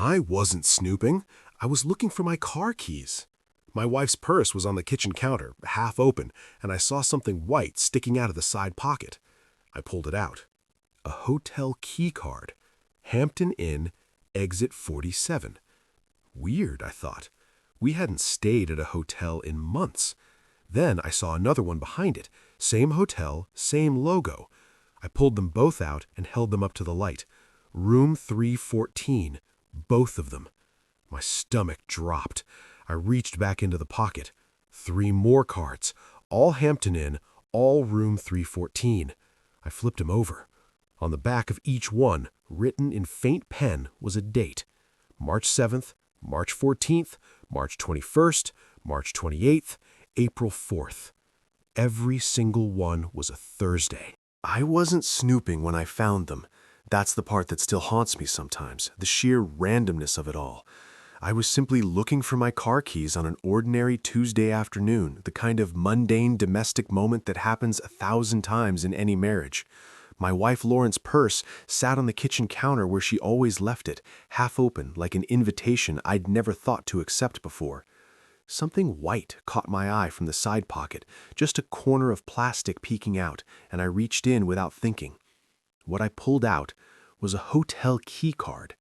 I wasn't snooping. I was looking for my car keys. My wife's purse was on the kitchen counter, half open, and I saw something white sticking out of the side pocket. I pulled it out. A hotel key card. Hampton Inn, exit 47. Weird, I thought. We hadn't stayed at a hotel in months. Then I saw another one behind it. Same hotel, same logo. I pulled them both out and held them up to the light. Room 314. Both of them. My stomach dropped. I reached back into the pocket. 3 more cards. All Hampton Inn, all room 314. I flipped them over. On the back of each one, written in faint pen, was a date. March 7th, March 14th, March 21st, March 28th, April 4th. Every single one was a Thursday. I wasn't snooping when I found them. That's the part that still haunts me sometimes, the sheer randomness of it all. I was simply looking for my car keys on an ordinary Tuesday afternoon, the kind of mundane domestic moment that happens 1,000 times in any marriage. My wife Lauren's purse sat on the kitchen counter where she always left it, half open, like an invitation I'd never thought to accept before. Something white caught my eye from the side pocket, just a corner of plastic peeking out, and I reached in without thinking. What I pulled out was a hotel key card.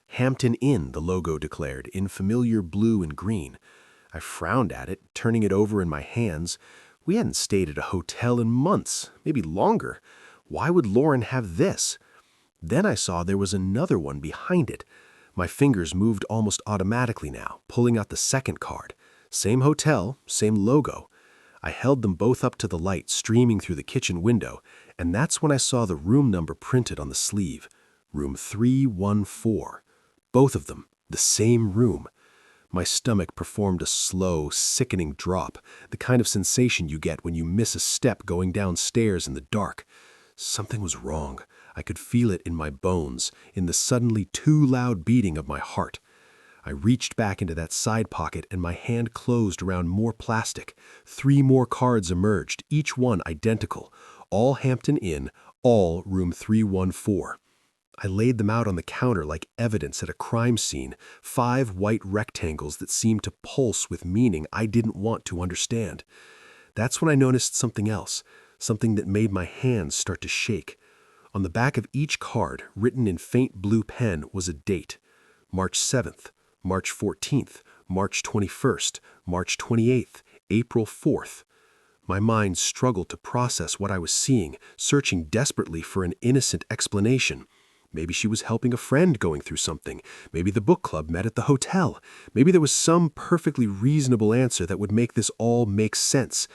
Hampton Inn, the logo declared, in familiar blue and green. I frowned at it, turning it over in my hands. We hadn't stayed at a hotel in months, maybe longer. Why would Lauren have this? Then I saw there was another one behind it. My fingers moved almost automatically now, pulling out the second card. Same hotel, same logo. I held them both up to the light streaming through the kitchen window, and that's when I saw the room number printed on the sleeve. Room 314. Both of them, the same room. My stomach performed a slow, sickening drop, the kind of sensation you get when you miss a step going downstairs in the dark. Something was wrong. I could feel it in my bones, in the suddenly too loud beating of my heart. I reached back into that side pocket and my hand closed around more plastic. 3 more cards emerged, each one identical. All Hampton Inn, all room 314. I laid them out on the counter like evidence at a crime scene, 5 white rectangles that seemed to pulse with meaning I didn't want to understand. That's when I noticed something else, something that made my hands start to shake. On the back of each card, written in faint blue pen, was a date. March 7th, March 14th, March 21st, March 28th, April 4th. My mind struggled to process what I was seeing, searching desperately for an innocent explanation. Maybe she was helping a friend going through something. Maybe the book club met at the hotel. Maybe there was some perfectly reasonable answer that would make this all make sense.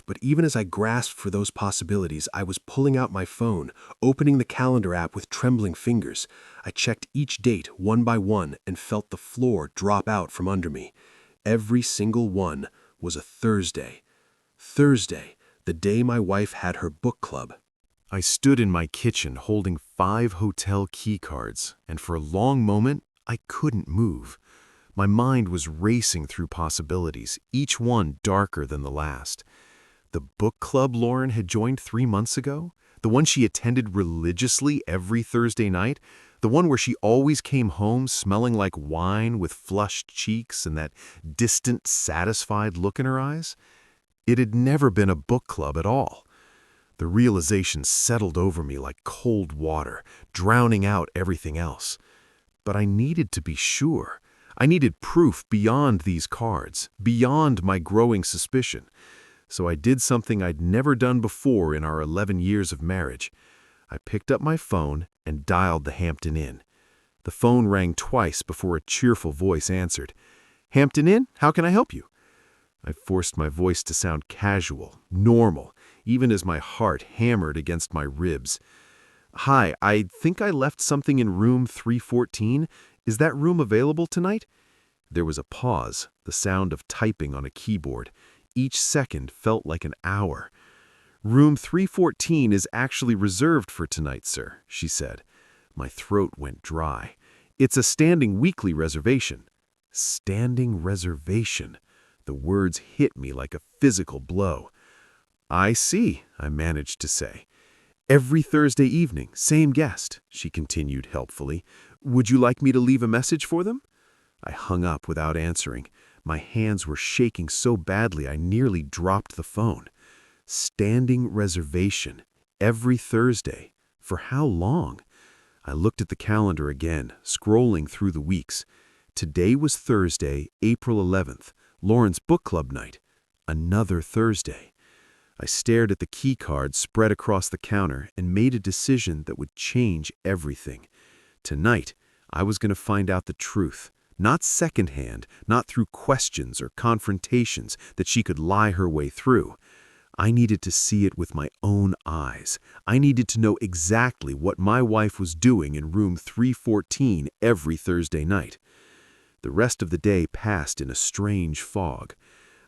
But even as I grasped for those possibilities, I was pulling out my phone, opening the calendar app with trembling fingers. I checked each date one by one and felt the floor drop out from under me. Every single one was a Thursday. Thursday, the day my wife had her book club. I stood in my kitchen holding 5 hotel key cards, and for a long moment, I couldn't move. My mind was racing through possibilities, each one darker than the last. The book club Lauren had joined 3 months ago? The one she attended religiously every Thursday night? The one where she always came home smelling like wine with flushed cheeks and that distant, satisfied look in her eyes? It had never been a book club at all. The realization settled over me like cold water, drowning out everything else. But I needed to be sure. I needed proof beyond these cards, beyond my growing suspicion. So I did something I'd never done before in our 11 years of marriage. I picked up my phone and dialed the Hampton Inn. The phone rang twice before a cheerful voice answered. "Hampton Inn, how can I help you?" I forced my voice to sound casual, normal, even as my heart hammered against my ribs. "Hi, I think I left something in room 314. Is that room available tonight?" There was a pause, the sound of typing on a keyboard. Each second felt like an hour. "Room 314 is actually reserved for tonight, sir," she said. My throat went dry. "It's a standing weekly reservation." Standing reservation. The words hit me like a physical blow. "I see," I managed to say. "Every Thursday evening, same guest," she continued helpfully. Would you like me to leave a message for them?" I hung up without answering. My hands were shaking so badly I nearly dropped the phone. Standing reservation. Every Thursday. For how long? I looked at the calendar again, scrolling through the weeks. Today was Thursday, April 11th, Lauren's book club night. Another Thursday. I stared at the key card spread across the counter and made a decision that would change everything. Tonight, I was going to find out the truth. Not secondhand, not through questions or confrontations that she could lie her way through. I needed to see it with my own eyes. I needed to know exactly what my wife was doing in room 314 every Thursday night. The rest of the day passed in a strange fog.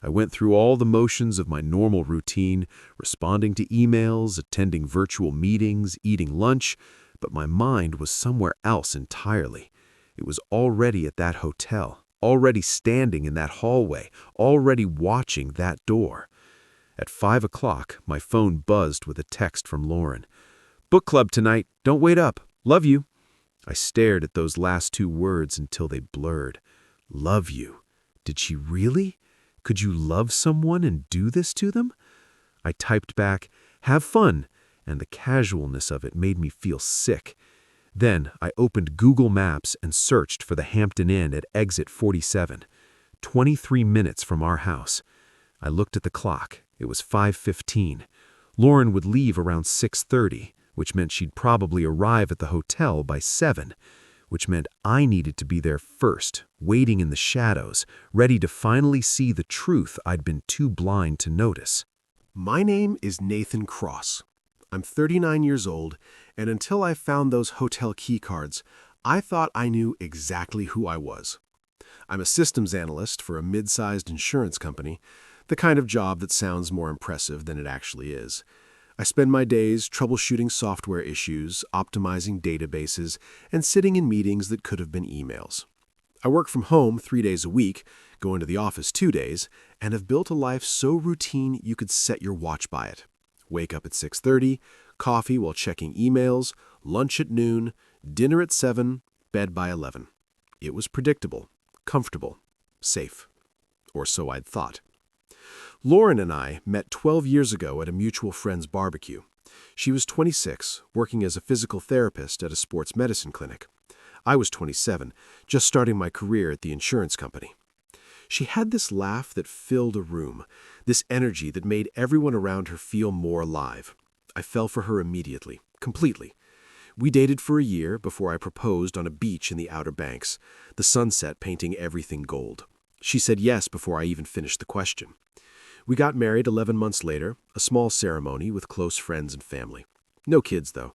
I went through all the motions of my normal routine, responding to emails, attending virtual meetings, eating lunch, but my mind was somewhere else entirely. It was already at that hotel, already standing in that hallway, already watching that door. At 5 o'clock, my phone buzzed with a text from Lauren. "Book club tonight. Don't wait up. Love you." I stared at those last two words until they blurred. Love you. Did she really? Could you love someone and do this to them? I typed back, "Have fun," and the casualness of it made me feel sick. Then I opened Google Maps and searched for the Hampton Inn at exit 47, 23 minutes from our house. I looked at the clock. It was 5:15. Lauren would leave around 6:30, which meant she'd probably arrive at the hotel by 7, which meant I needed to be there first, waiting in the shadows, ready to finally see the truth I'd been too blind to notice. My name is Nathan Cross. I'm 39 years old, and until I found those hotel key cards, I thought I knew exactly who I was. I'm a systems analyst for a mid-sized insurance company, the kind of job that sounds more impressive than it actually is. I spend my days troubleshooting software issues, optimizing databases, and sitting in meetings that could have been emails. I work from home 3 days a week, go into the office 2 days, and have built a life so routine you could set your watch by it. Wake up at 6:30, coffee while checking emails, lunch at noon, dinner at 7, bed by 11. It was predictable, comfortable, safe. Or so I'd thought. Lauren and I met 12 years ago at a mutual friend's barbecue. She was 26, working as a physical therapist at a sports medicine clinic. I was 27, just starting my career at the insurance company. She had this laugh that filled a room, this energy that made everyone around her feel more alive. I fell for her immediately, completely. We dated for a year before I proposed on a beach in the Outer Banks, the sunset painting everything gold. She said yes before I even finished the question. We got married 11 months later, a small ceremony with close friends and family. No kids, though.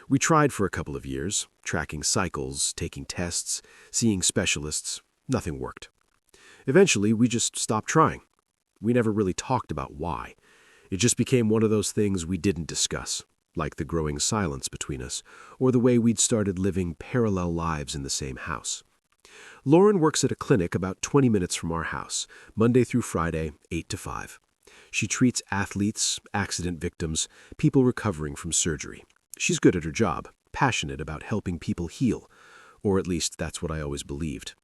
We tried for a couple of years, tracking cycles, taking tests, seeing specialists. Nothing worked. Eventually, we just stopped trying. We never really talked about why. It just became one of those things we didn't discuss, like the growing silence between us, or the way we'd started living parallel lives in the same house. Lauren works at a clinic about 20 minutes from our house, Monday through Friday, 8 to 5. She treats athletes, accident victims, people recovering from surgery. She's good at her job, passionate about helping people heal, or at least that's what I always believed.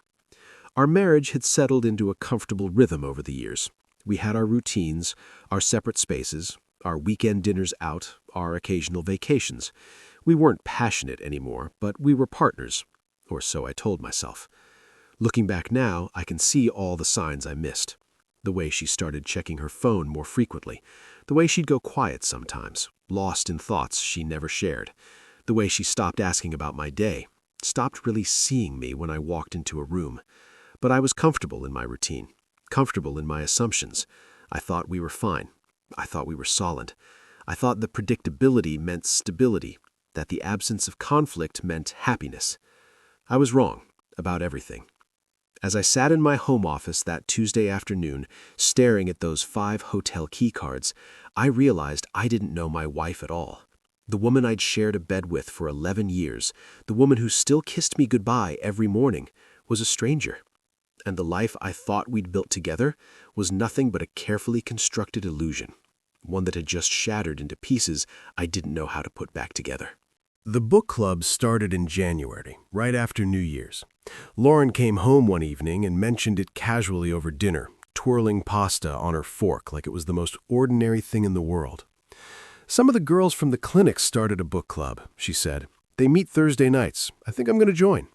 Our marriage had settled into a comfortable rhythm over the years. We had our routines, our separate spaces, our weekend dinners out, our occasional vacations. We weren't passionate anymore, but we were partners, or so I told myself. Looking back now, I can see all the signs I missed. The way she started checking her phone more frequently, the way she'd go quiet sometimes, lost in thoughts she never shared, the way she stopped asking about my day, stopped really seeing me when I walked into a room. But I was comfortable in my routine, comfortable in my assumptions. I thought we were fine. I thought we were solid. I thought the predictability meant stability, that the absence of conflict meant happiness. I was wrong about everything. As I sat in my home office that Tuesday afternoon, staring at those 5 hotel key cards, I realized I didn't know my wife at all. The woman I'd shared a bed with for 11 years, the woman who still kissed me goodbye every morning, was a stranger. And the life I thought we'd built together was nothing but a carefully constructed illusion, one that had just shattered into pieces I didn't know how to put back together. The book club started in January, right after New Year's. Lauren came home one evening and mentioned it casually over dinner, twirling pasta on her fork like it was the most ordinary thing in the world. "Some of the girls from the clinic started a book club," she said. "They meet Thursday nights. I think I'm going to join."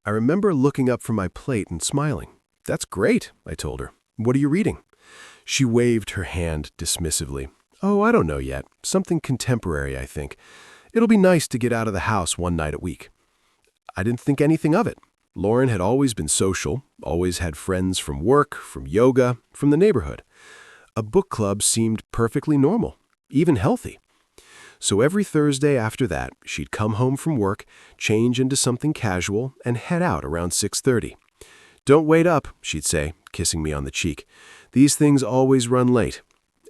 I remember looking up from my plate and smiling. "That's great," I told her. "What are you reading?" She waved her hand dismissively. "Oh, I don't know yet. Something contemporary, I think. It'll be nice to get out of the house one night a week." I didn't think anything of it. Lauren had always been social, always had friends from work, from yoga, from the neighborhood. A book club seemed perfectly normal, even healthy. So every Thursday after that, she'd come home from work, change into something casual, and head out around 6:30. "Don't wait up," she'd say, kissing me on the cheek. "These things always run late."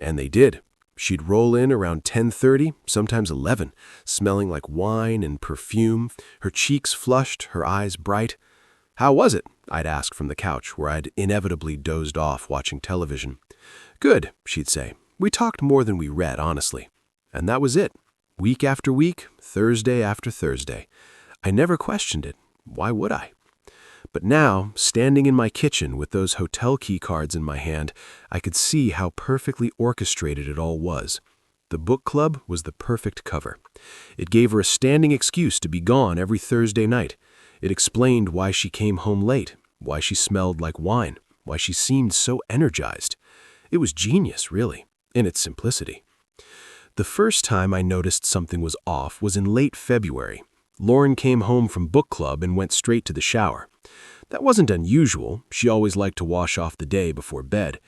And they did. She'd roll in around 10:30, sometimes 11, smelling like wine and perfume, her cheeks flushed, her eyes bright. "How was it?" I'd ask from the couch, where I'd inevitably dozed off watching television. "Good," she'd say. "We talked more than we read, honestly." And that was it. Week after week, Thursday after Thursday. I never questioned it. Why would I? But now, standing in my kitchen with those hotel key cards in my hand, I could see how perfectly orchestrated it all was. The book club was the perfect cover. It gave her a standing excuse to be gone every Thursday night. It explained why she came home late, why she smelled like wine, why she seemed so energized. It was genius, really, in its simplicity. The first time I noticed something was off was in late February. Lauren came home from book club and went straight to the shower. That wasn't unusual. She always liked to wash off the day before bed.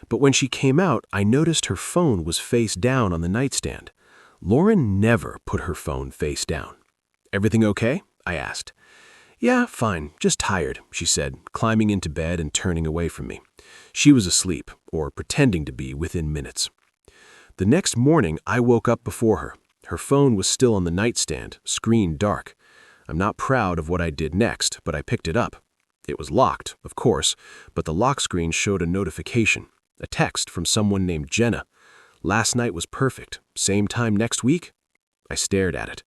But when she came out, I noticed her phone was face down on the nightstand. Lauren never put her phone face down. "Everything okay?" I asked. "Yeah, fine, just tired," she said, climbing into bed and turning away from me. She was asleep, or pretending to be, within minutes. The next morning, I woke up before her. Her phone was still on the nightstand, screen dark. I'm not proud of what I did next, but I picked it up. It was locked, of course, but the lock screen showed a notification, a text from someone named Jenna. "Last night was perfect. Same time next week?" I stared at it.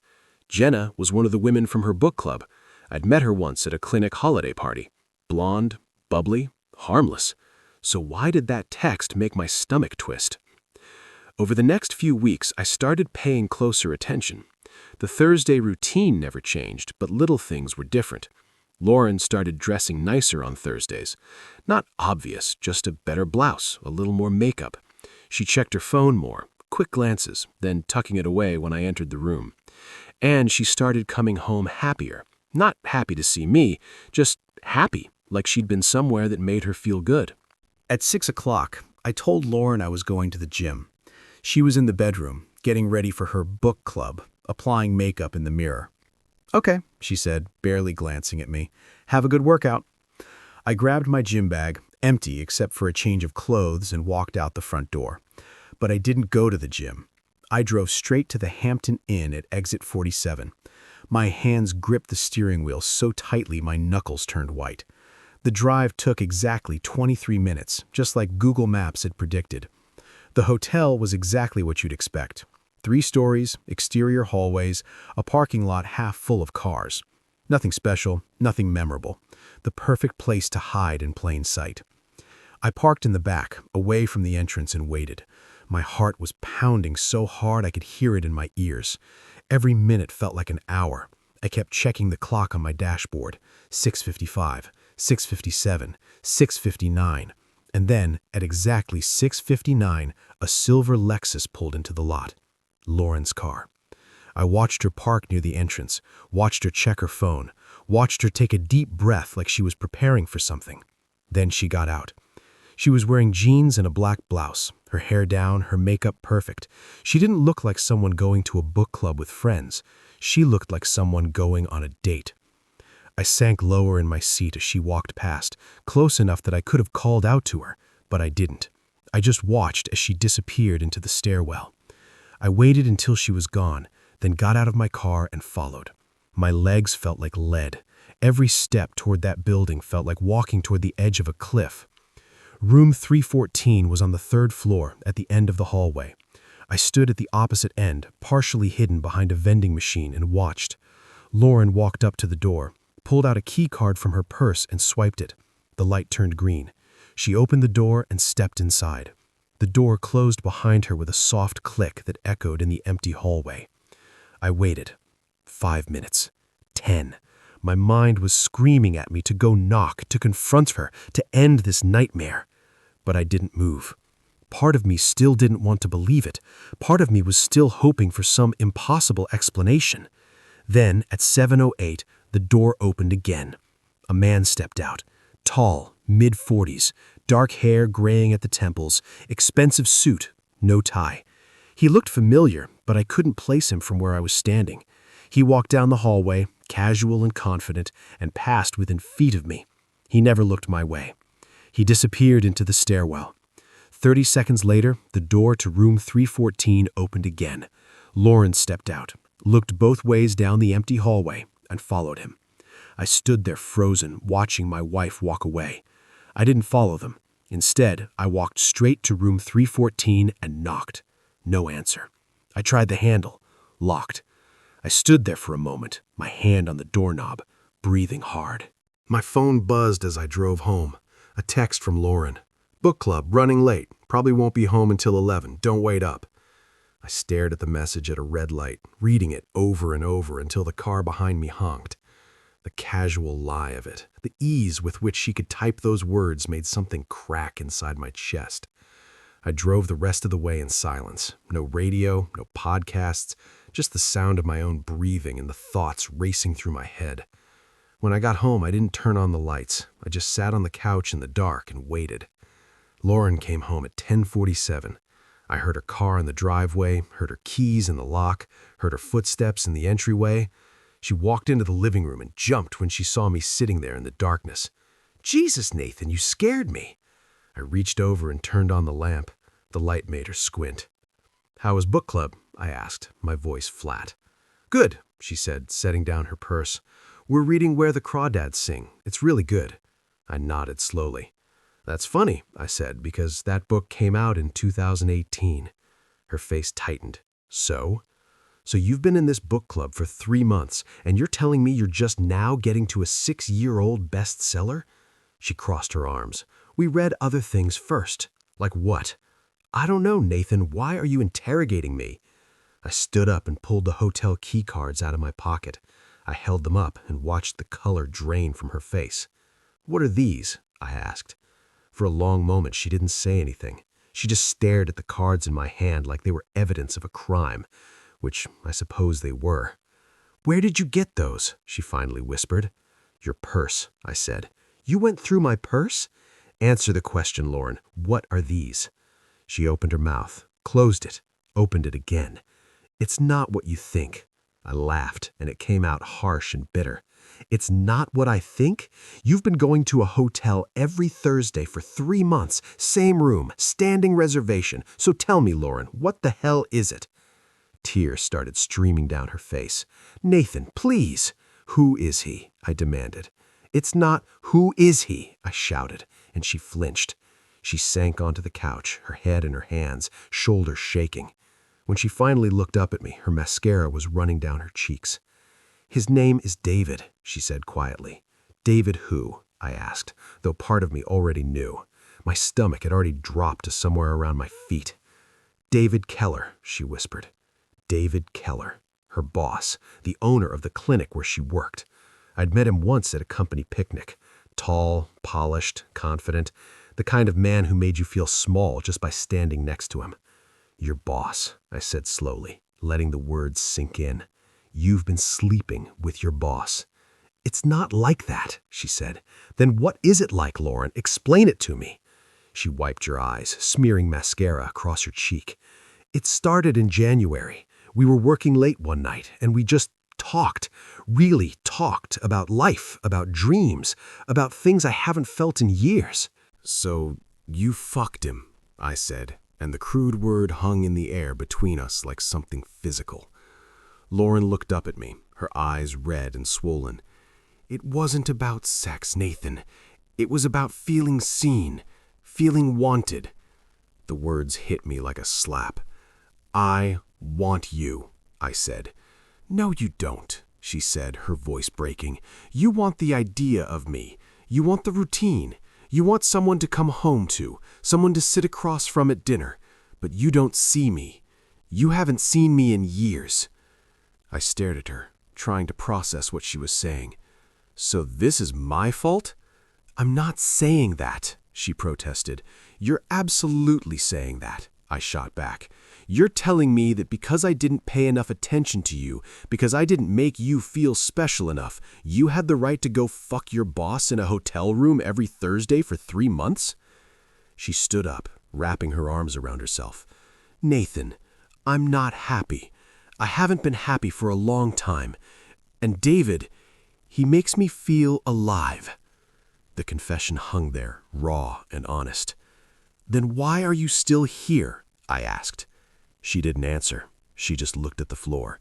Jenna was one of the women from her book club. I'd met her once at a clinic holiday party. Blonde, bubbly, harmless. So why did that text make my stomach twist? Over the next few weeks, I started paying closer attention. The Thursday routine never changed, but little things were different. Lauren started dressing nicer on Thursdays. Not obvious, just a better blouse, a little more makeup. She checked her phone more, quick glances, then tucking it away when I entered the room. And she started coming home happier. Not happy to see me, just happy, like she'd been somewhere that made her feel good. At 6 o'clock, I told Lauren I was going to the gym. She was in the bedroom, getting ready for her book club, applying makeup in the mirror. "Okay," she said, barely glancing at me. "Have a good workout." I grabbed my gym bag, empty except for a change of clothes, and walked out the front door. But I didn't go to the gym. I drove straight to the Hampton Inn at exit 47. My hands gripped the steering wheel so tightly my knuckles turned white. The drive took exactly 23 minutes, just like Google Maps had predicted. The hotel was exactly what you'd expect. 3 stories, exterior hallways, a parking lot half full of cars. Nothing special, nothing memorable. The perfect place to hide in plain sight. I parked in the back, away from the entrance, and waited. My heart was pounding so hard I could hear it in my ears. Every minute felt like an hour. I kept checking the clock on my dashboard. 6:55, 6:57, 6:59. And then, at exactly 6:59, a silver Lexus pulled into the lot. Lauren's car. I watched her park near the entrance, watched her check her phone, watched her take a deep breath like she was preparing for something. Then she got out. She was wearing jeans and a black blouse, her hair down, her makeup perfect. She didn't look like someone going to a book club with friends. She looked like someone going on a date. I sank lower in my seat as she walked past, close enough that I could have called out to her, but I didn't. I just watched as she disappeared into the stairwell. I waited until she was gone, then got out of my car and followed. My legs felt like lead. Every step toward that building felt like walking toward the edge of a cliff. Room 314 was on the 3rd floor at the end of the hallway. I stood at the opposite end, partially hidden behind a vending machine, and watched. Lauren walked up to the door, pulled out a key card from her purse and swiped it. The light turned green. She opened the door and stepped inside. The door closed behind her with a soft click that echoed in the empty hallway. I waited. 5 minutes. 10. My mind was screaming at me to go knock, to confront her, to end this nightmare. But I didn't move. Part of me still didn't want to believe it. Part of me was still hoping for some impossible explanation. Then, at 7:08, the door opened again. A man stepped out. Tall, mid-40s, dark hair graying at the temples, expensive suit, no tie. He looked familiar, but I couldn't place him from where I was standing. He walked down the hallway, casual and confident, and passed within feet of me. He never looked my way. He disappeared into the stairwell. 30 seconds later, the door to room 314 opened again. Lauren stepped out, looked both ways down the empty hallway, and followed him. I stood there frozen, watching my wife walk away. I didn't follow them. Instead, I walked straight to room 314 and knocked. No answer. I tried the handle. Locked. I stood there for a moment, my hand on the doorknob, breathing hard. My phone buzzed as I drove home. A text from Lauren. "Book club, running late. Probably won't be home until 11. Don't wait up." I stared at the message at a red light, reading it over and over until the car behind me honked. The casual lie of it, the ease with which she could type those words made something crack inside my chest. I drove the rest of the way in silence. No radio, no podcasts, just the sound of my own breathing and the thoughts racing through my head. When I got home, I didn't turn on the lights. I just sat on the couch in the dark and waited. Lauren came home at 10:47. I heard her car in the driveway, heard her keys in the lock, heard her footsteps in the entryway. She walked into the living room and jumped when she saw me sitting there in the darkness. "Jesus, Nathan, you scared me." I reached over and turned on the lamp. The light made her squint. "How was book club?" I asked, my voice flat. "Good," she said, setting down her purse. "We're reading Where the Crawdads Sing. It's really good." I nodded slowly. "That's funny," I said, "because that book came out in 2018. Her face tightened. "So? So you've been in this book club for 3 months, and you're telling me you're just now getting to a 6-year-old bestseller?" She crossed her arms. "We read other things first." "Like what?" "I don't know, Nathan. Why are you interrogating me?" I stood up and pulled the hotel key cards out of my pocket. I held them up and watched the color drain from her face. "What are these?" I asked. For a long moment, she didn't say anything. She just stared at the cards in my hand like they were evidence of a crime, which I suppose they were. "Where did you get those?" she finally whispered. "Your purse," I said. "You went through my purse?" "Answer the question, Lauren. What are these?" She opened her mouth, closed it, opened it again. "It's not what you think." I laughed, and it came out harsh and bitter. "It's not what I think? You've been going to a hotel every Thursday for 3 months, same room, standing reservation. So tell me, Lauren, what the hell is it?" Tears started streaming down her face. "Nathan, please." "Who is he?" I demanded. "It's not who is he," I shouted, and she flinched. She sank onto the couch, her head in her hands, shoulders shaking. When she finally looked up at me, her mascara was running down her cheeks. "His name is David," she said quietly. "David who?" I asked, though part of me already knew. My stomach had already dropped to somewhere around my feet. "David Keller," she whispered. David Keller, her boss, the owner of the clinic where she worked. I'd met him once at a company picnic. Tall, polished, confident, the kind of man who made you feel small just by standing next to him. "Your boss," I said slowly, letting the words sink in. "You've been sleeping with your boss." "It's not like that," she said. "Then what is it like, Lauren? Explain it to me." She wiped her eyes, smearing mascara across her cheek. "It started in January. We were working late one night, and we just talked, really talked about life, about dreams, about things I haven't felt in years." "So you fucked him," I said, and the crude word hung in the air between us like something physical. Lauren looked up at me, her eyes red and swollen. "It wasn't about sex, Nathan. It was about feeling seen, feeling wanted." The words hit me like a slap. I want you, I said. No, you don't, she said, her voice breaking. You want the idea of me. You want the routine. You want someone to come home to, someone to sit across from at dinner. But you don't see me. You haven't seen me in years. I stared at her, trying to process what she was saying. So this is my fault? I'm not saying that, she protested. You're absolutely saying that, I shot back. You're telling me that because I didn't pay enough attention to you, because I didn't make you feel special enough, you had the right to go fuck your boss in a hotel room every Thursday for 3 months? She stood up, wrapping her arms around herself. Nathan, I'm not happy. I haven't been happy for a long time. And David, he makes me feel alive. The confession hung there, raw and honest. Then why are you still here? I asked. She didn't answer. She just looked at the floor.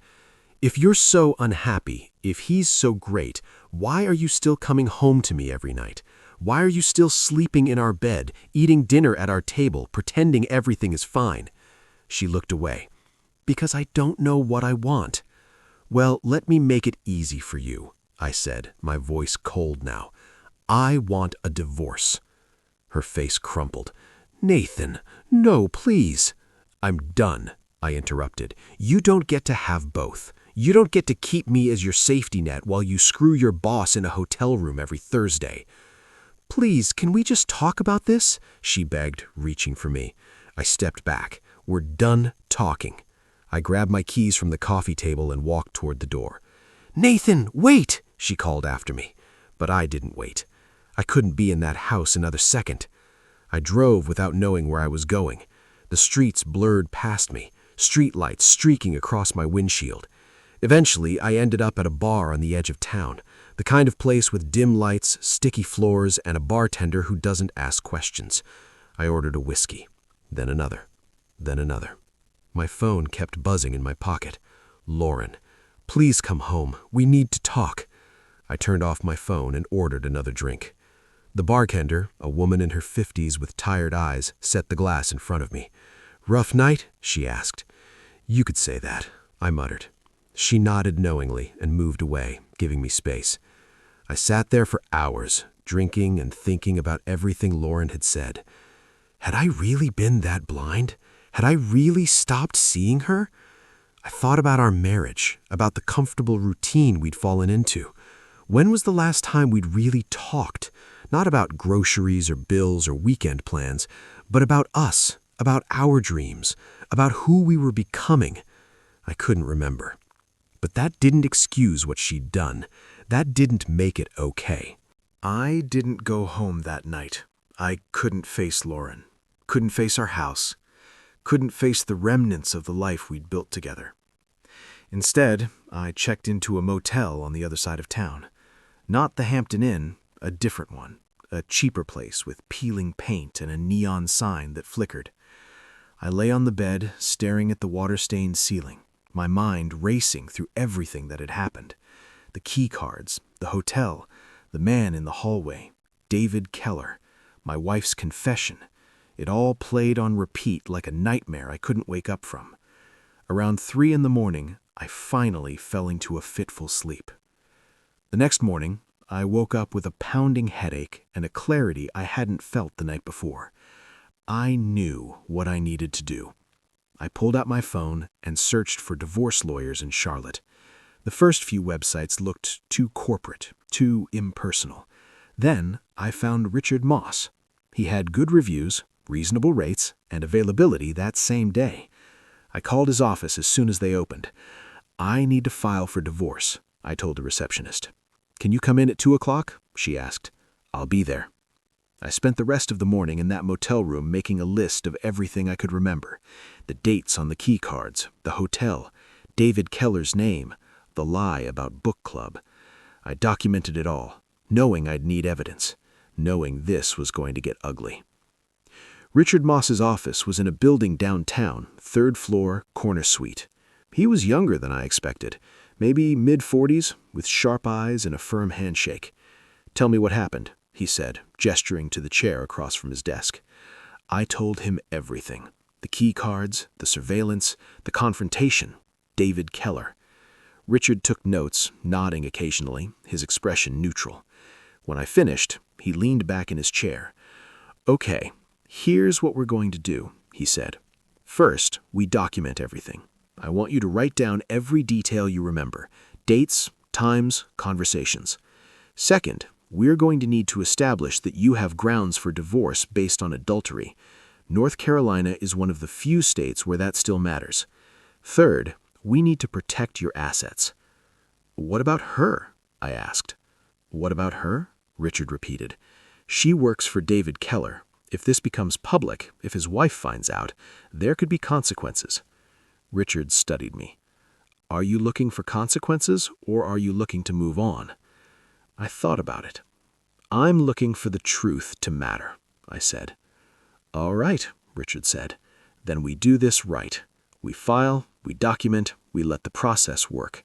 If you're so unhappy, if he's so great, why are you still coming home to me every night? Why are you still sleeping in our bed, eating dinner at our table, pretending everything is fine? She looked away. Because I don't know what I want. Well, let me make it easy for you, I said, my voice cold now. I want a divorce. Her face crumpled. Nathan, no, please. I'm done, I interrupted. You don't get to have both. You don't get to keep me as your safety net while you screw your boss in a hotel room every Thursday. Please, can we just talk about this? She begged, reaching for me. I stepped back. We're done talking. I grabbed my keys from the coffee table and walked toward the door. Nathan, wait, she called after me. But I didn't wait. I couldn't be in that house another second. I drove without knowing where I was going. The streets blurred past me, streetlights streaking across my windshield. Eventually, I ended up at a bar on the edge of town, the kind of place with dim lights, sticky floors, and a bartender who doesn't ask questions. I ordered a whiskey, then another, then another. My phone kept buzzing in my pocket. Lauren, please come home. We need to talk. I turned off my phone and ordered another drink. The bartender, a woman in her 50s with tired eyes, set the glass in front of me. Rough night? She asked. You could say that, I muttered. She nodded knowingly and moved away, giving me space. I sat there for hours, drinking and thinking about everything Lauren had said. Had I really been that blind? Had I really stopped seeing her? I thought about our marriage, about the comfortable routine we'd fallen into. When was the last time we'd really talked? Not about groceries or bills or weekend plans, but about us, about our dreams, about who we were becoming. I couldn't remember. But that didn't excuse what she'd done. That didn't make it okay. I didn't go home that night. I couldn't face Lauren, couldn't face our house, couldn't face the remnants of the life we'd built together. Instead, I checked into a motel on the other side of town. Not the Hampton Inn, a different one, a cheaper place with peeling paint and a neon sign that flickered. I lay on the bed, staring at the water-stained ceiling, my mind racing through everything that had happened. The key cards, the hotel, the man in the hallway, David Keller, my wife's confession. It all played on repeat like a nightmare I couldn't wake up from. Around 3 a.m, I finally fell into a fitful sleep. The next morning, I woke up with a pounding headache and a clarity I hadn't felt the night before. I knew what I needed to do. I pulled out my phone and searched for divorce lawyers in Charlotte. The first few websites looked too corporate, too impersonal. Then I found Richard Moss. He had good reviews, reasonable rates, and availability that same day. I called his office as soon as they opened. I need to file for divorce, I told the receptionist. Can you come in at 2 o'clock? She asked. I'll be there. I spent the rest of the morning in that motel room making a list of everything I could remember. The dates on the key cards, the hotel, David Keller's name, the lie about book club. I documented it all, knowing I'd need evidence, knowing this was going to get ugly. Richard Moss's office was in a building downtown, 3rd floor, corner suite. He was younger than I expected, maybe mid-40s, with sharp eyes and a firm handshake. Tell me what happened, he said, gesturing to the chair across from his desk. I told him everything. The key cards, the surveillance, the confrontation. David Keller. Richard took notes, nodding occasionally, his expression neutral. When I finished, he leaned back in his chair. "Okay, here's what we're going to do," he said. "First, we document everything. I want you to write down every detail you remember. Dates, times, conversations. Second, we're going to need to establish that you have grounds for divorce based on adultery. North Carolina is one of the few states where that still matters. Third, we need to protect your assets." "What about her?" I asked. "What about her?" Richard repeated. "She works for David Keller. If this becomes public, if his wife finds out, there could be consequences." Richard studied me. "Are you looking for consequences, or are you looking to move on?" I thought about it. "I'm looking for the truth to matter," I said. "All right," Richard said. "Then we do this right. We file, we document, we let the process work."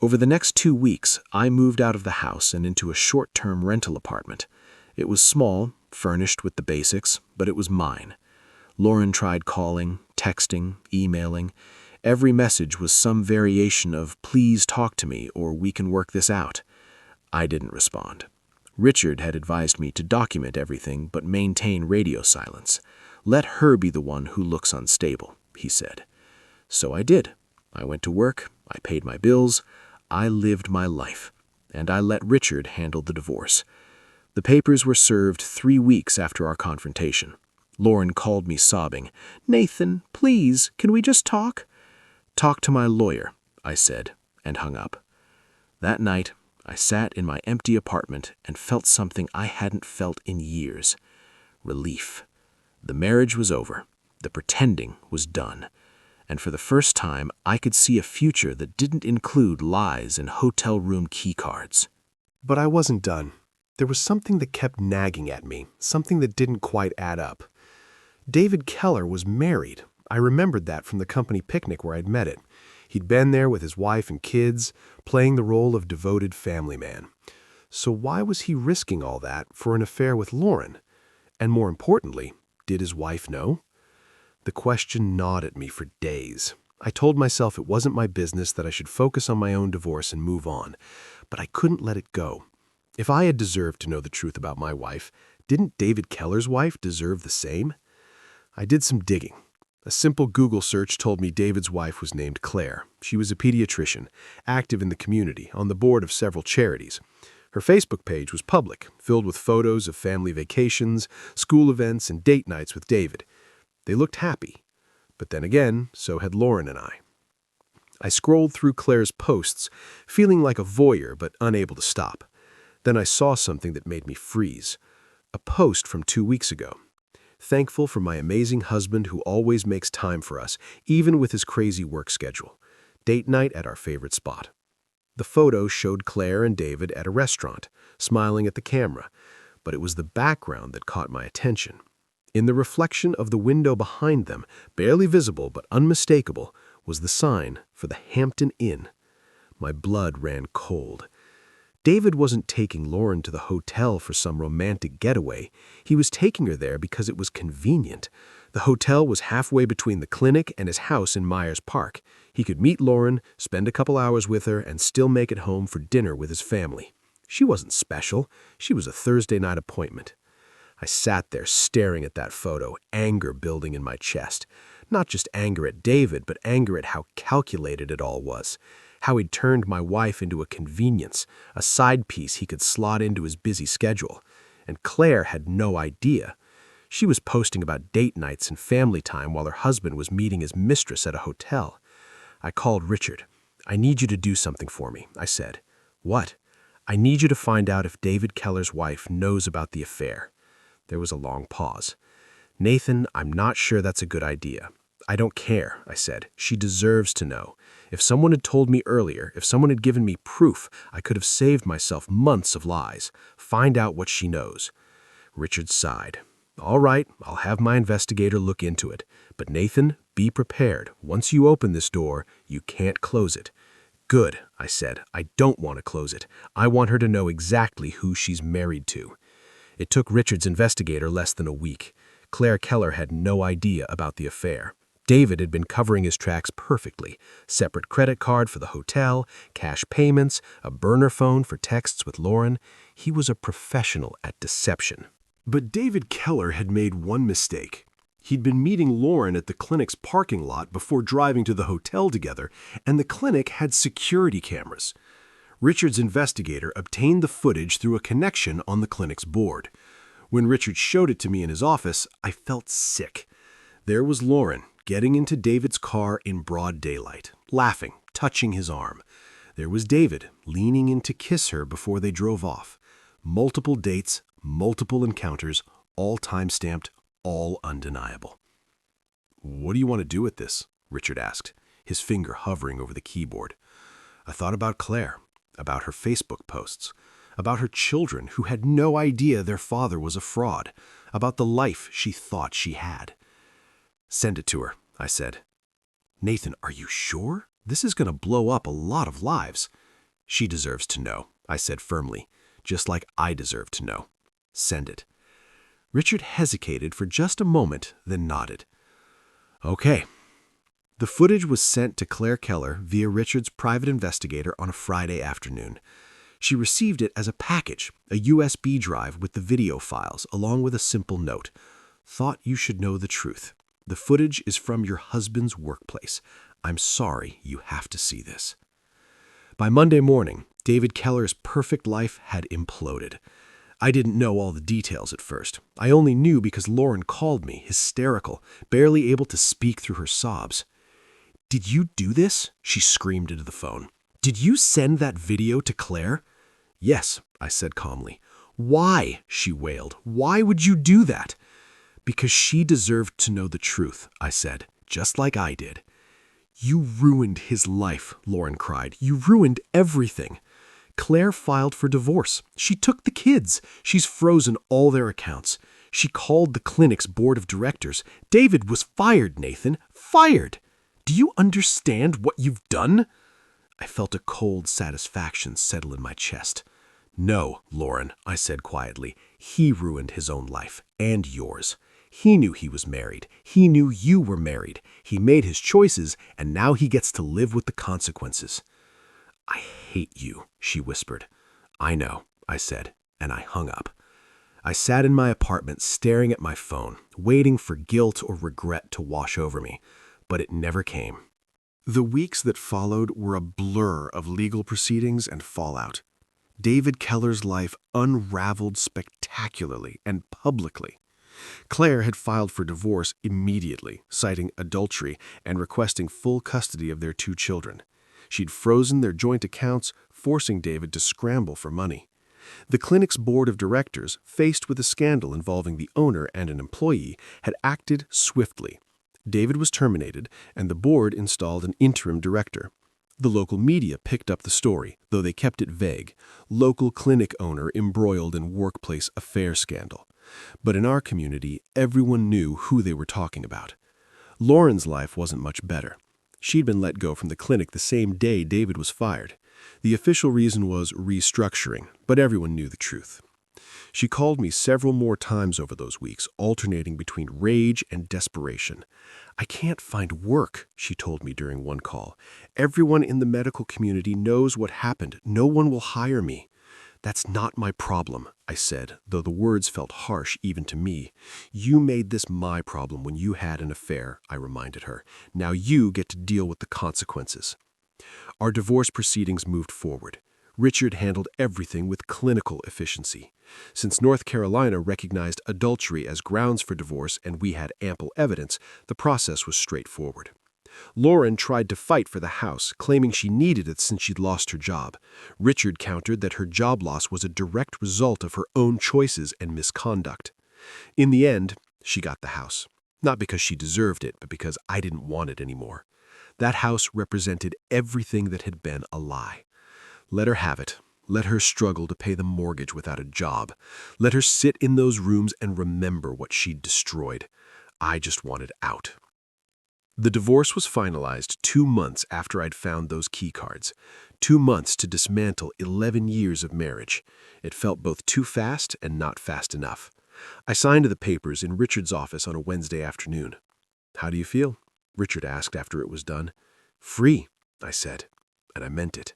Over the next 2 weeks, I moved out of the house and into a short-term rental apartment. It was small, furnished with the basics, but it was mine. Lauren tried calling, texting, emailing. Every message was some variation of "please talk to me" or "we can work this out." I didn't respond. Richard had advised me to document everything but maintain radio silence. "Let her be the one who looks unstable," he said. So I did. I went to work, I paid my bills, I lived my life, and I let Richard handle the divorce. The papers were served 3 weeks after our confrontation. Lauren called me sobbing. "Nathan, please, can we just talk?" "Talk to my lawyer," I said, and hung up. That night, I sat in my empty apartment and felt something I hadn't felt in years. Relief. The marriage was over. The pretending was done. And for the first time, I could see a future that didn't include lies and hotel room keycards. But I wasn't done. There was something that kept nagging at me, something that didn't quite add up. David Keller was married. I remembered that from the company picnic where I'd met it. He'd been there with his wife and kids, playing the role of devoted family man. So why was he risking all that for an affair with Lauren? And more importantly, did his wife know? The question gnawed at me for days. I told myself it wasn't my business, that I should focus on my own divorce and move on. But I couldn't let it go. If I had deserved to know the truth about my wife, didn't David Keller's wife deserve the same? I did some digging. A simple Google search told me David's wife was named Claire. She was a pediatrician, active in the community, on the board of several charities. Her Facebook page was public, filled with photos of family vacations, school events, and date nights with David. They looked happy. But then again, so had Lauren and I. I scrolled through Claire's posts, feeling like a voyeur but unable to stop. Then I saw something that made me freeze. A post from 2 weeks ago. "Thankful for my amazing husband who always makes time for us, even with his crazy work schedule. Date night at our favorite spot." The photo showed Claire and David at a restaurant, smiling at the camera, but it was the background that caught my attention. In the reflection of the window behind them, barely visible but unmistakable, was the sign for the Hampton Inn. My blood ran cold. David wasn't taking Lauren to the hotel for some romantic getaway. He was taking her there because it was convenient. The hotel was halfway between the clinic and his house in Myers Park. He could meet Lauren, spend a couple hours with her, and still make it home for dinner with his family. She wasn't special. She was a Thursday night appointment. I sat there staring at that photo, anger building in my chest. Not just anger at David, but anger at how calculated it all was. How he'd turned my wife into a convenience, a side piece he could slot into his busy schedule. And Claire had no idea. She was posting about date nights and family time while her husband was meeting his mistress at a hotel. I called Richard. "I need you to do something for me," I said. "What?" "I need you to find out if David Keller's wife knows about the affair." There was a long pause. "Nathan, I'm not sure that's a good idea." "I don't care," I said. "She deserves to know. If someone had told me earlier, if someone had given me proof, I could have saved myself months of lies. Find out what she knows." Richard sighed. "All right, I'll have my investigator look into it. But Nathan, be prepared. Once you open this door, you can't close it." "Good," I said. "I don't want to close it. I want her to know exactly who she's married to." It took Richard's investigator less than a week. Claire Keller had no idea about the affair. David had been covering his tracks perfectly. Separate credit card for the hotel, cash payments, a burner phone for texts with Lauren. He was a professional at deception. But David Keller had made one mistake. He'd been meeting Lauren at the clinic's parking lot before driving to the hotel together, and the clinic had security cameras. Richard's investigator obtained the footage through a connection on the clinic's board. When Richard showed it to me in his office, I felt sick. There was Lauren, getting into David's car in broad daylight, laughing, touching his arm. There was David, leaning in to kiss her before they drove off. Multiple dates, multiple encounters, all time-stamped, all undeniable. "What do you want to do with this?" Richard asked, his finger hovering over the keyboard. I thought about Claire, about her Facebook posts, about her children who had no idea their father was a fraud, about the life she thought she had. "Send it to her," I said. "Nathan, are you sure? This is going to blow up a lot of lives." "She deserves to know," I said firmly, just like I deserve to know. "Send it." Richard hesitated for just a moment, then nodded. "Okay." The footage was sent to Claire Keller via Richard's private investigator on a Friday afternoon. She received it as a package, a USB drive with the video files, along with a simple note. "Thought you should know the truth. The footage is from your husband's workplace. I'm sorry you have to see this." By Monday morning, David Keller's perfect life had imploded. I didn't know all the details at first. I only knew because Lauren called me, hysterical, barely able to speak through her sobs. "Did you do this?" she screamed into the phone. "Did you send that video to Claire?" "Yes," I said calmly. "Why?" she wailed. "Why would you do that?" "Because she deserved to know the truth," I said, just like I did. "You ruined his life," Lauren cried. "You ruined everything. Claire filed for divorce. She took the kids. She's frozen all their accounts. She called the clinic's board of directors. David was fired, Nathan. Fired! Do you understand what you've done?" I felt a cold satisfaction settle in my chest. "No, Lauren," I said quietly. "He ruined his own life, and yours. He knew he was married. He knew you were married. He made his choices, and now he gets to live with the consequences." "I hate you," she whispered. "I know," I said, and I hung up. I sat in my apartment staring at my phone, waiting for guilt or regret to wash over me, but it never came. The weeks that followed were a blur of legal proceedings and fallout. David Keller's life unraveled spectacularly and publicly. Claire had filed for divorce immediately, citing adultery and requesting full custody of their 2 children. She'd frozen their joint accounts, forcing David to scramble for money. The clinic's board of directors, faced with a scandal involving the owner and an employee, had acted swiftly. David was terminated, and the board installed an interim director. The local media picked up the story, though they kept it vague. Local clinic owner embroiled in workplace affair scandal. But in our community, everyone knew who they were talking about. Lauren's life wasn't much better. She'd been let go from the clinic the same day David was fired. The official reason was restructuring, but everyone knew the truth. She called me several more times over those weeks, alternating between rage and desperation. "I can't find work," she told me during one call. "Everyone in the medical community knows what happened. No one will hire me." "That's not my problem," I said, though the words felt harsh even to me. "You made this my problem when you had an affair," I reminded her. "Now you get to deal with the consequences." Our divorce proceedings moved forward. Richard handled everything with clinical efficiency. Since North Carolina recognized adultery as grounds for divorce and we had ample evidence, the process was straightforward. Lauren tried to fight for the house, claiming she needed it since she'd lost her job. Richard countered that her job loss was a direct result of her own choices and misconduct. In the end, she got the house. Not because she deserved it, but because I didn't want it anymore. That house represented everything that had been a lie. Let her have it. Let her struggle to pay the mortgage without a job. Let her sit in those rooms and remember what she'd destroyed. I just wanted out. The divorce was finalized 2 months after I'd found those key cards. 2 months to dismantle 11 years of marriage. It felt both too fast and not fast enough. I signed the papers in Richard's office on a Wednesday afternoon. "How do you feel?" Richard asked after it was done. "Free," I said, and I meant it.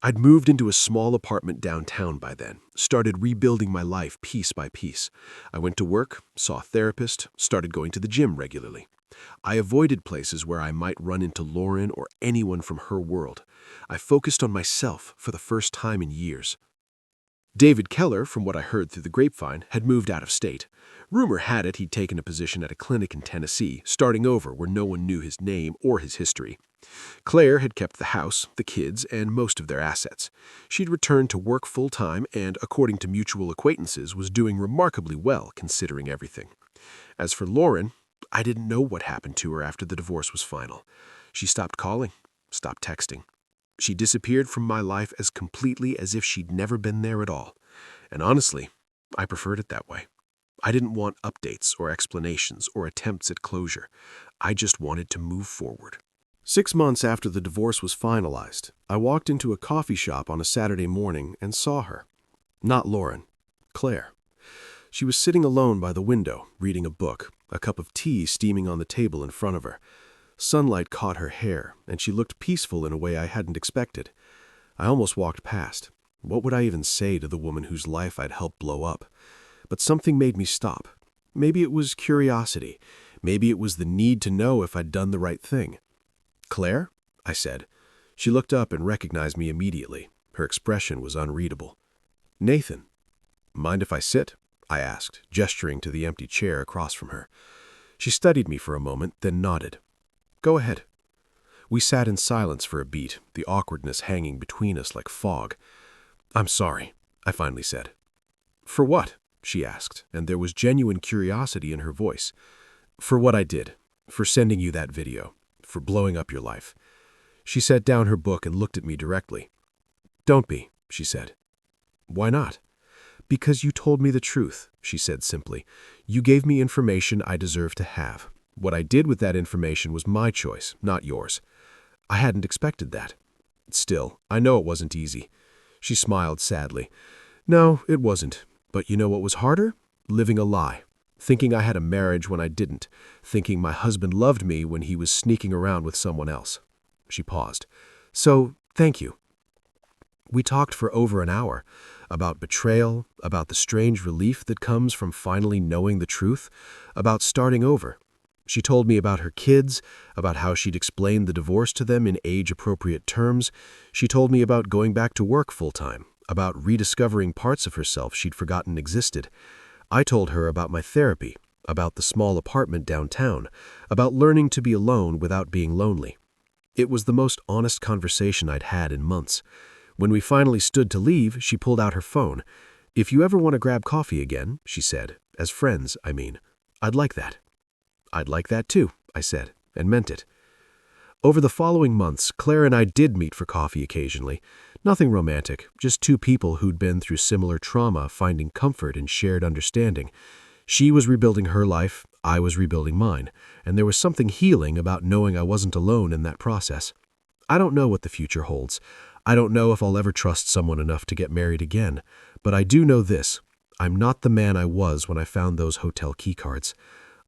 I'd moved into a small apartment downtown by then, started rebuilding my life piece by piece. I went to work, saw a therapist, started going to the gym regularly. I avoided places where I might run into Lauren or anyone from her world. I focused on myself for the first time in years. David Keller, from what I heard through the grapevine, had moved out of state. Rumor had it he'd taken a position at a clinic in Tennessee, starting over where no one knew his name or his history. Claire had kept the house, the kids, and most of their assets. She'd returned to work full-time and, according to mutual acquaintances, was doing remarkably well considering everything. As for Lauren, I didn't know what happened to her after the divorce was final. She stopped calling, stopped texting. She disappeared from my life as completely as if she'd never been there at all. And honestly, I preferred it that way. I didn't want updates or explanations or attempts at closure. I just wanted to move forward. 6 months after the divorce was finalized, I walked into a coffee shop on a Saturday morning and saw her. Not Lauren, Claire. She was sitting alone by the window, reading a book, a cup of tea steaming on the table in front of her. Sunlight caught her hair, and she looked peaceful in a way I hadn't expected. I almost walked past. What would I even say to the woman whose life I'd helped blow up? But something made me stop. Maybe it was curiosity. Maybe it was the need to know if I'd done the right thing. "Claire?" I said. She looked up and recognized me immediately. Her expression was unreadable. "Nathan." "Mind if I sit?" I asked, gesturing to the empty chair across from her. She studied me for a moment, then nodded. "Go ahead." We sat in silence for a beat, the awkwardness hanging between us like fog. "I'm sorry," I finally said. "For what?" she asked, and there was genuine curiosity in her voice. "For what I did. For sending you that video. For blowing up your life." She set down her book and looked at me directly. "Don't be," she said. "Why not?" "Because you told me the truth," she said simply. "You gave me information I deserved to have. What I did with that information was my choice, not yours. I hadn't expected that. Still, I know it wasn't easy." She smiled sadly. "No, it wasn't. But you know what was harder? Living a lie. Thinking I had a marriage when I didn't. Thinking my husband loved me when he was sneaking around with someone else." She paused. "So, thank you." We talked for over an hour. About betrayal, about the strange relief that comes from finally knowing the truth, about starting over. She told me about her kids, about how she'd explained the divorce to them in age-appropriate terms. She told me about going back to work full-time, about rediscovering parts of herself she'd forgotten existed. I told her about my therapy, about the small apartment downtown, about learning to be alone without being lonely. It was the most honest conversation I'd had in months. When we finally stood to leave, she pulled out her phone. "If you ever want to grab coffee again," she said, "as friends, I mean, I'd like that." "I'd like that too," I said, and meant it. Over the following months, Claire and I did meet for coffee occasionally. Nothing romantic, just two people who'd been through similar trauma finding comfort in shared understanding. She was rebuilding her life, I was rebuilding mine, and there was something healing about knowing I wasn't alone in that process. I don't know what the future holds. I don't know if I'll ever trust someone enough to get married again, but I do know this. I'm not the man I was when I found those hotel keycards.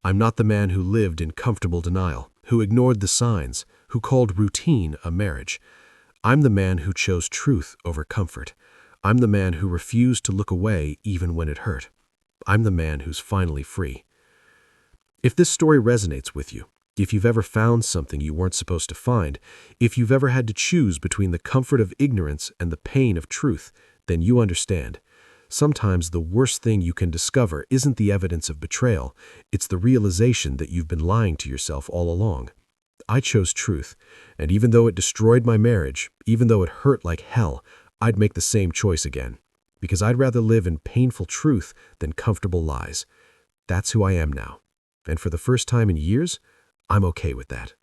I'm not the man who lived in comfortable denial, who ignored the signs, who called routine a marriage. I'm the man who chose truth over comfort. I'm the man who refused to look away even when it hurt. I'm the man who's finally free. If this story resonates with you, if you've ever found something you weren't supposed to find, if you've ever had to choose between the comfort of ignorance and the pain of truth, then you understand. Sometimes the worst thing you can discover isn't the evidence of betrayal, it's the realization that you've been lying to yourself all along. I chose truth, and even though it destroyed my marriage, even though it hurt like hell, I'd make the same choice again, because I'd rather live in painful truth than comfortable lies. That's who I am now, and for the first time in years, I'm okay with that.